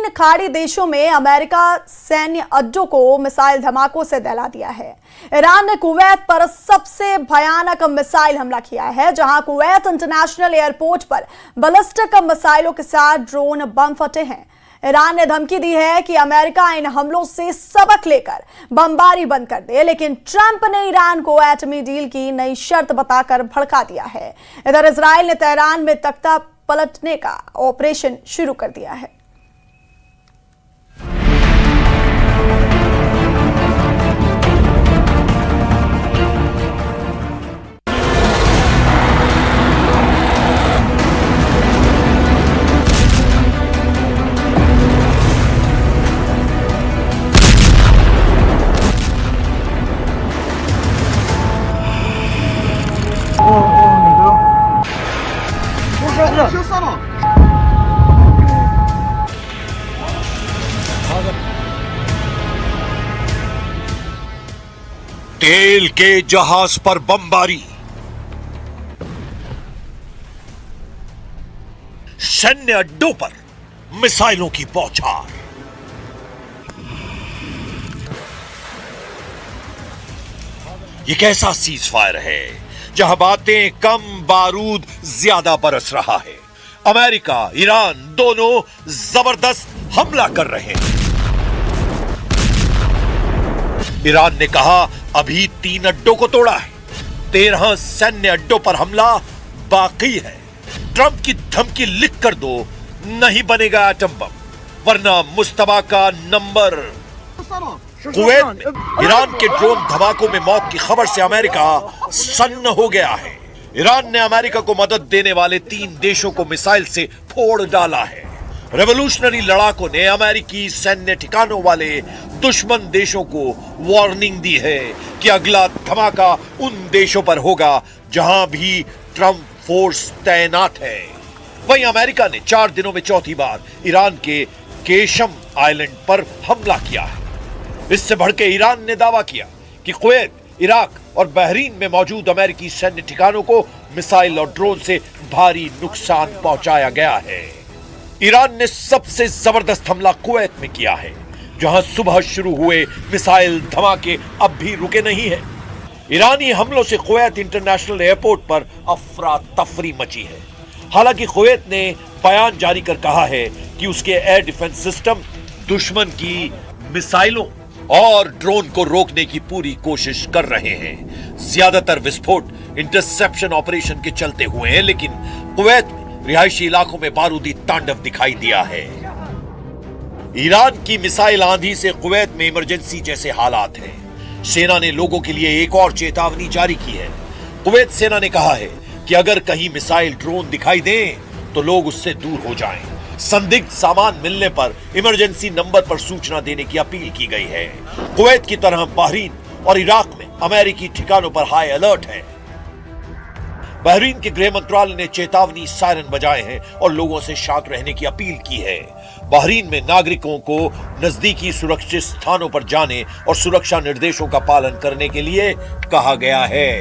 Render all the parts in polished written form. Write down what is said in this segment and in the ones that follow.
तीन खाड़ी देशों में अमेरिका सैन्य अड्डों को मिसाइल धमाकों से दहला दिया है। ईरान ने कुवैत पर सबसे भयानक मिसाइल हमला किया है, जहां कुवैत इंटरनेशनल एयरपोर्ट पर बैलिस्टिक मिसाइलों के साथ ड्रोन बम फटे हैं। ईरान ने धमकी दी है कि अमेरिका इन हमलों से सबक लेकर बमबारी बंद कर दे, लेकिन ट्रंप ने ईरान को एटमी डील की नई शर्त बताकर भड़का दिया है। इधर इजराइल ने तेहरान में तख्ता पलटने का ऑपरेशन शुरू कर दिया है। तेल के जहाज पर बमबारी, सैन्य अड्डों पर मिसाइलों की बौछार। यह कैसा सीज फायर है जहां बातें कम, बारूद ज्यादा बरस रहा है। अमेरिका, ईरान दोनों जबरदस्त हमला कर रहे हैं। ईरान ने कहा अभी 3 अड्डों को तोड़ा है, 13 सैन्य अड्डों पर हमला बाकी है। ट्रंप की धमकी लिख कर दो, नहीं बनेगा एटम बम, वरना मुस्तफा का नंबर। कुवैत में ईरान के ड्रोन धमाकों में मौत की खबर से अमेरिका सन्न हो गया है। ईरान ने अमेरिका को मदद देने वाले 3 देशों को मिसाइल से फोड़ डाला है। रेवोल्यूशनरी लड़ाकों ने अमेरिकी सैन्य ठिकानों वाले दुश्मन देशों को वार्निंग दी है कि अगला धमाका उन देशों पर होगा जहां भी ट्रंप फोर्स तैनात है। वहीं अमेरिका ने 4 दिनों में चौथी बार ईरान के केशम आइलैंड पर हमला किया है। इससे भड़के ईरान ने दावा किया कि कुवैत, इराक और बहरीन में मौजूद अमेरिकी सैन्य ठिकानों को मिसाइल और ड्रोन से भारी नुकसान पहुंचाया गया है। ईरान ने सबसे जबरदस्त हमला कुवैत में किया है, जहां सुबह शुरू हुए मिसाइल धमाके अब भी रुके नहीं है। ईरानी हमलों से कुवैत इंटरनेशनल एयरपोर्ट पर अफरा तफरी मची है। हालांकि कुवैत ने बयान जारी कर कहा है कि उसके एयर डिफेंस सिस्टम दुश्मन की मिसाइलों और ड्रोन को रोकने की पूरी कोशिश कर रहे हैं। ज्यादातर विस्फोट इंटरसेप्शन ऑपरेशन के चलते हुए हैं, लेकिन कुवैत में रिहायशी इलाकों में बारूदी तांडव दिखाई दिया है। ईरान की मिसाइल आंधी से कुवैत में इमरजेंसी जैसे हालात हैं। सेना ने लोगों के लिए एक और चेतावनी जारी की है। कुवैत सेना ने कहा है कि अगर कहीं मिसाइल ड्रोन दिखाई दें तो लोग उससे दूर हो जाएं। संदिग्ध सामान मिलने पर इमरजेंसी नंबर पर सूचना देने की अपील की गई है। कुवैत की तरह बहरीन और इराक में अमेरिकी ठिकानों पर हाई अलर्ट है। बहरीन के गृह मंत्रालय ने चेतावनी सायरन बजाए हैं और लोगों से शांत रहने की अपील की है। बहरीन में नागरिकों को नजदीकी सुरक्षित स्थानों पर जाने और सुरक्षा निर्देशों का पालन करने के लिए कहा गया है।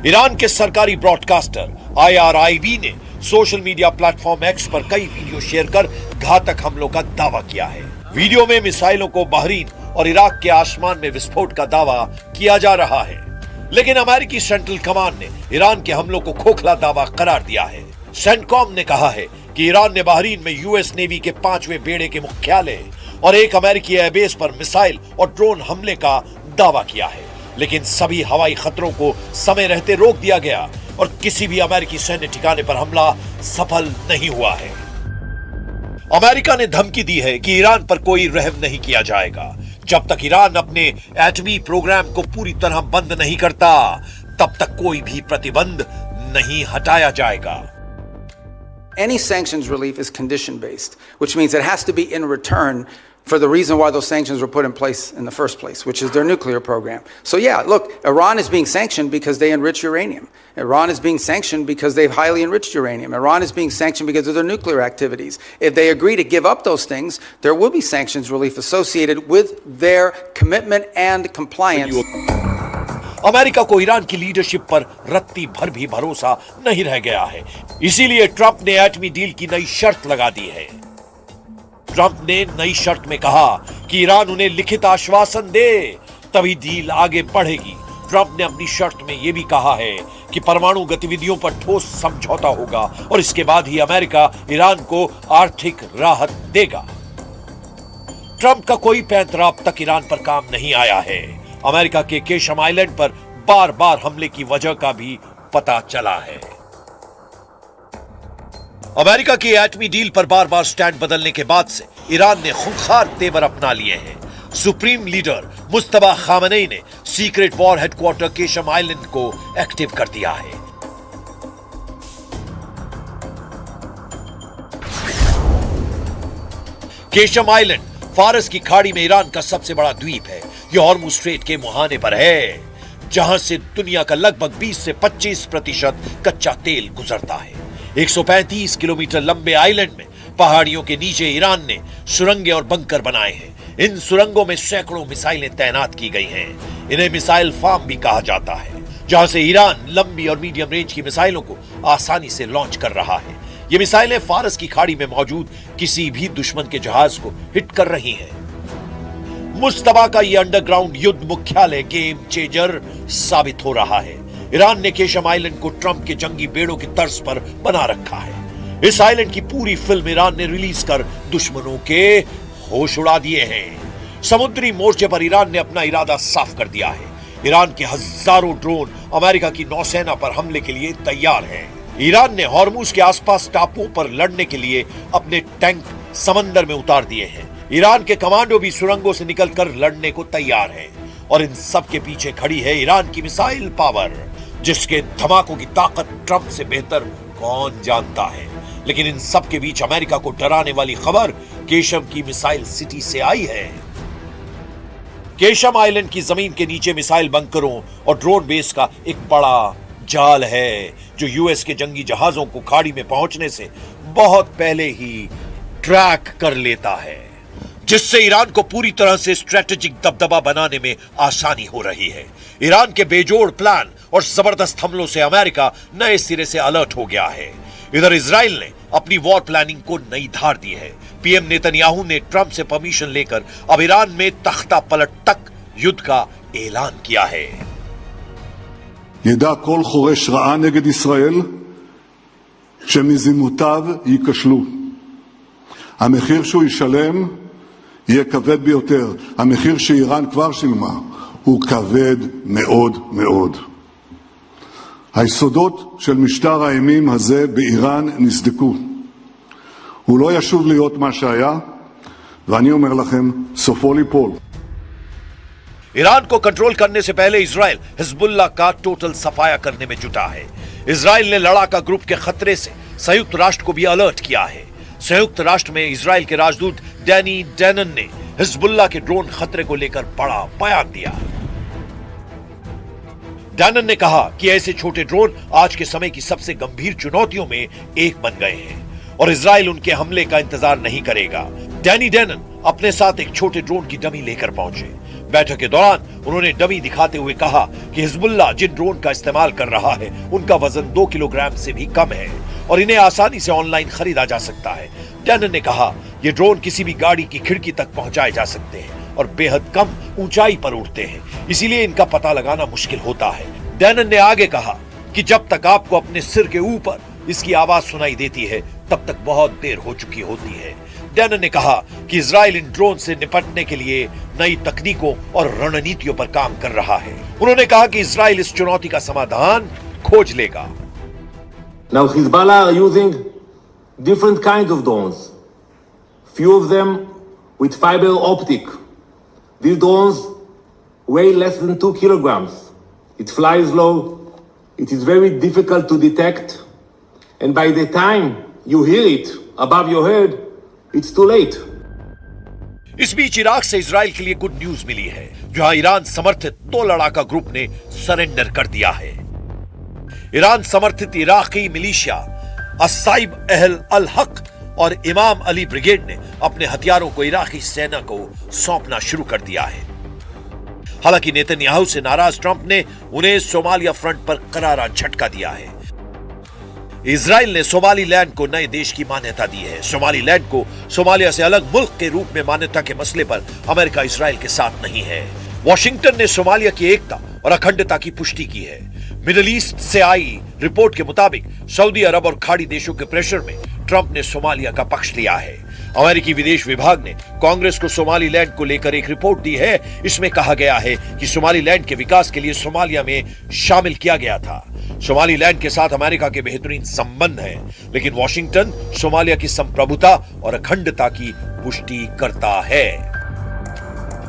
ईरान के सरकारी ब्रॉडकास्टर IRIB ने सोशल मीडिया प्लेटफॉर्म X पर कई वीडियो शेयर कर घातक हमलों का दावा किया है। वीडियो में मिसाइलों को बहरीन और इराक के आसमान में विस्फोट का दावा किया जा रहा है, लेकिन अमेरिकी सेंट्रल कमांड ने ईरान के हमलों को खोखला दावा करार दिया है। सेंटकॉम ने कहा है कि ईरान ने बहरीन में US नेवी के 5वें बेड़े के मुख्यालय और एक अमेरिकी एयरबेस पर मिसाइल और ड्रोन हमले का दावा किया है, लेकिन सभी हवाई खतरों को समय रहते रोक दिया गया और किसी भी अमेरिकी सैन्य ठिकाने पर हमला सफल नहीं हुआ है। अमेरिका ने धमकी दी है कि ईरान पर कोई रहम नहीं किया जाएगा। जब तक ईरान अपने एटमी प्रोग्राम को पूरी तरह बंद नहीं करता, तब तक कोई भी प्रतिबंध नहीं हटाया जाएगा। Any sanctions relief is condition based, which means it has to be in return for the reason why those sanctions were put in place in the first place, which is their nuclear program. So yeah, look, Iran is being sanctioned because they enrich uranium. Iran is being sanctioned because they've highly enriched uranium. Iran is being sanctioned because of their nuclear activities. If they agree to give up those things, there will be sanctions relief associated with their commitment and compliance. America को Iran की leadership पर रत्ती भर भी भरोसा नहीं रह गया है। इसीलिए ट्रंप ने एटमी डील की नई शर्त लगा दी है। ट्रंप ने नई शर्त में कहा कि ईरान उन्हें लिखित आश्वासन दे तभी डील आगे बढ़ेगी। ट्रंप ने अपनी शर्त में यह भी कहा है कि परमाणु गतिविधियों पर ठोस समझौता होगा और इसके बाद ही अमेरिका ईरान को आर्थिक राहत देगा। ट्रंप का कोई पैंतरा अब तक ईरान पर काम नहीं आया है। अमेरिका के केशम आइलैंड पर बार बार हमले की वजह का भी पता चला है। अमेरिका की एटमी डील पर बार बार स्टैंड बदलने के बाद से ईरान ने खूंखार तेवर अपना लिए हैं। सुप्रीम लीडर मुस्तफा खामनेई ने secret war headquarter Qeshm island को एक्टिव कर दिया है। केशम आइलैंड फारस की खाड़ी में ईरान का सबसे बड़ा द्वीप है। यह हॉर्मुज स्ट्रेट के मुहाने पर है, जहां से दुनिया का लगभग 20 से 25% कच्चा तेल गुजरता है। 135 किलोमीटर लंबे आइलैंड में पहाड़ियों के नीचे ईरान ने सुरंगें और बंकर बनाए हैं। इन सुरंगों में सैकड़ों मिसाइलें तैनात की गई हैं। इन्हें मिसाइल फार्म भी कहा जाता है, जहां से ईरान लंबी और मीडियम रेंज की मिसाइलों को आसानी से लॉन्च कर रहा है। ये मिसाइलें फारस की खाड़ी में मौजूद किसी भी दुश्मन के जहाज को हिट कर रही हैं। मुस्तफा का यह अंडरग्राउंड युद्ध मुख्यालय गेम चेंजर साबित हो रहा है। ईरान ने केशम आइलैंड को ट्रंप के जंगी बेड़ों की तर्ज पर बना रखा है। इस आइलैंड की पूरी फिल्म ईरान ने रिलीज कर दुश्मनों के होश उड़ा दिए हैं। समुद्री मोर्चे पर ईरान ने अपना इरादा साफ कर दिया है। ईरान के हजारों ड्रोन अमेरिका की नौसेना पर हमले के लिए तैयार हैं। ईरान ने हॉर्मुज के आसपास टापुओं पर लड़ने के लिए अपने टैंक समंदर में उतार दिए हैं। ईरान के कमांडो भी सुरंगों से निकलकर लड़ने को तैयार हैं। और इन सब के पीछे खड़ी है ईरान की मिसाइल पावर, जिसके धमाकों की ताकत ट्रंप से बेहतर कौन जानता है। लेकिन इन सब के बीच अमेरिका को डराने वाली खबर केशम की मिसाइल सिटी से आई है। केशम आइलैंड की जमीन के नीचे मिसाइल बंकरों और ड्रोन बेस का एक बड़ा जाल है, जो यूएस के जंगी जहाजों को खाड़ी में पहुंचने से बहुत पहले ही ट्रैक कर लेता है, जिससे ईरान को पूरी तरह से स्ट्रेटेजिक दबदबा बनाने में आसानी हो रही है। ईरान के बेजोड़ प्लान और जबरदस्त हमलों से अमेरिका नए सिरे से अलर्ट हो गया है। इधर इजराइल ने अपनी वॉर प्लानिंग को नई धार दी है। पीएम नेतन्याहू ने ट्रंप से परमिशन लेकर अब ईरान में तख्ता पलट तक युद्ध का ऐलान किया है। ידע כל חורש רעה נגד ישראל שמזימותיו ייכשלו. המחיר שהוא ישלם יהיה כבד ביותר. המחיר שאיראן כבר שילמה הוא כבד מאוד מאוד. היסודות של משטר האימים הזה באיראן נסדקו. הוא לא ישוב להיות מה שהיה, ואני אומר לכם, סופו ליפול. ईरान को कंट्रोल करने से पहले इजराइल हिजबुल्लाह का टोटल सफाया करने में जुटा है। इजराइल ने लड़ाका ग्रुप के खतरे से संयुक्त राष्ट्र को भी अलर्ट किया है। संयुक्त राष्ट्र में इजराइल के राजदूत डैनी डैनन ने हिजबुल्लाह के ड्रोन खतरे को लेकर बड़ा बयान दिया। डैनन ने कहा कि ऐसे छोटे ड्रोन आज के समय की सबसे गंभीर चुनौतियों में एक बन गए हैं और इजराइल उनके हमले का इंतजार नहीं करेगा। डैनी डैनन अपने साथ एक छोटे ड्रोन की डमी लेकर पहुंचे। बैठक के दौरान उन्होंने डमी दिखाते हुए कहा कि हिजबुल्लाह जिन ड्रोन का इस्तेमाल कर रहा है उनका वजन 2 किलोग्राम से भी कम है और इन्हें आसानी से ऑनलाइन खरीदा जा सकता है। डैनन ने कहा, ये ड्रोन किसी भी गाड़ी की खिड़की तक पहुंचाए जा सकते हैं और बेहद कम ऊंचाई पर उड़ते हैं, इसीलिए इनका पता लगाना मुश्किल होता है। डैनन ने आगे कहा कि जब तक आपको अपने सिर के ऊपर इसकी आवाज सुनाई देती है तब तक बहुत देर हो चुकी होती है। डैनन ने कहा कि इजराइल इन ड्रोन से निपटने के लिए नई तकनीकों और रणनीतियों पर काम कर रहा है। उन्होंने कहा कि इजराइल इस चुनौती का समाधान खोज लेगा। Now Hezbollah are using different kinds of drones. Few of them with fiber optic. These drones weigh less than 2 kilograms. It flies low. It is very difficult to detect. And by the time you hear it above your head, it's too late. इस बीच Iraq से Israel के लिए good news मिली है, जहां Iran समर्थित 2 लड़ाका group ने surrender कर दिया है। ईरान समर्थित इराकी मिलिशिया अस्साइब अहल अल हक और इमाम अली ब्रिगेड ने अपने हथियारों को इराकी सेना को सौंपना शुरू कर दिया है। हालांकि नेतन्याहू से नाराज ट्रंप ने उन्हें सोमालिया फ्रंट पर करारा झटका दिया है। इजराइल ने सोमालीलैंड को नए देश की मान्यता दी है। सोमालीलैंड को सोमालिया से अलग मुल्क के रूप में मान्यता के मसले पर अमेरिका इजराइल के साथ नहीं है। वॉशिंगटन ने सोमालिया की एकता और अखंडता की पुष्टि की है। मिडिल ईस्ट से आई रिपोर्ट के मुताबिक सऊदी अरब और खाड़ी देशों के प्रेशर में ट्रंप ने सोमालिया का पक्ष लिया है। अमेरिकी विदेश विभाग ने कांग्रेस को सोमालीलैंड को लेकर एक रिपोर्ट दी है। इसमें कहा गया है कि सोमालीलैंड के विकास के लिए सोमालिया में शामिल किया गया था। सोमालीलैंड के साथ अमेरिका के बेहतरीन संबंध हैं, लेकिन वॉशिंगटन सोमालिया की संप्रभुता और अखंडता की पुष्टि करता है।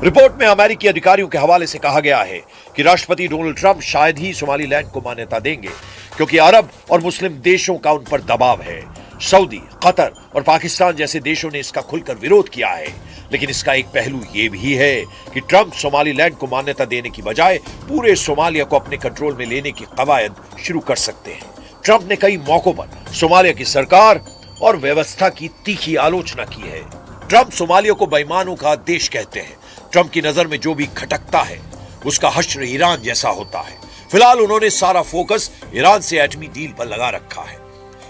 रिपोर्ट में अमेरिकी अधिकारियों के हवाले से कहा गया है कि राष्ट्रपति डोनाल्ड ट्रंप शायद ही सोमालीलैंड को मान्यता देंगे, क्योंकि अरब और मुस्लिम देशों का उन पर दबाव है। सऊदी, कतर और पाकिस्तान जैसे देशों ने इसका खुलकर विरोध किया है। लेकिन इसका एक पहलू यह भी है कि ट्रंप सोमालीलैंड को मान्यता देने की बजाय पूरे सोमालिया को अपने कंट्रोल में लेने की कवायद शुरू कर सकते हैं। ट्रंप ने कई मौकों पर सोमालिया की सरकार और व्यवस्था की तीखी आलोचना की है। ट्रंप सोमालिया को बेईमानों का देश कहते हैं। ट्रंप की नजर में जो भी खटकता है उसका हश्र ईरान जैसा होता है। फिलहाल उन्होंने सारा फोकस ईरान से एटमी डील पर लगा रखा है।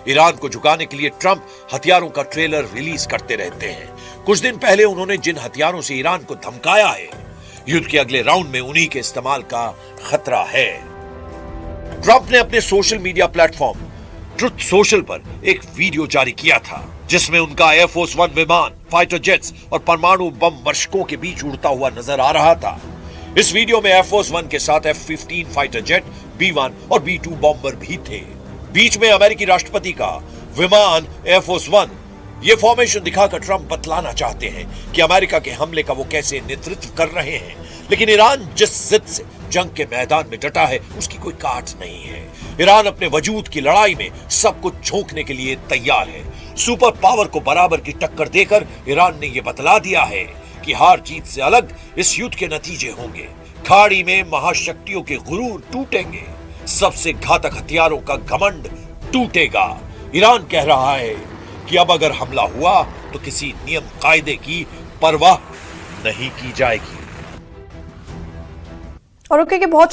ईरान को झुकाने के लिए ट्रंप हथियारों का ट्रेलर रिलीज करते रहते हैं। कुछ दिन पहले उन्होंने जिन हथियारों से ईरान को धमकाया है, युद्ध के अगले राउंड में उन्हीं के इस्तेमाल का खतरा है। ट्रंप ने अपने social media platform truth social पर एक वीडियो जारी किया था, जिसमें उनका एयरफोर्स 1 विमान, फाइटर जेट्स और परमाणु बम वर्षकों के बीच उड़ता हुआ नजर आ रहा था। इस वीडियो में एयरफोर्स 1 के साथ F-15 फाइटर जेट, B-1 और B-2 बॉम्बर भी थे। बीच में अमेरिकी राष्ट्रपति का विमान एयरफोर्स 1। ये फॉर्मेशन दिखाकर ट्रंप बतलाना चाहते हैं कि अमेरिका के हमले का वो कैसे नेतृत्व कर रहे हैं। लेकिन ईरान जिस जिद से जंग के मैदान में डटा है, उसकी कोई काट नहीं है। ईरान अपने वजूद की लड़ाई में सब कुछ झोंकने के लिए तैयार है। सुपर पावर को बराबर की टक्कर देकर ईरान ने यह बतला दिया है कि हार जीत से अलग इस युद्ध के नतीजे होंगे। खाड़ी में महाशक्तियों के गुरूर टूटेंगे, सबसे घातक हथियारों का घमंड टूटेगा। ईरान कह रहा है कि अब अगर हमला हुआ तो किसी नियम कायदे की परवाह नहीं की जाएगी। और रुके के बहुत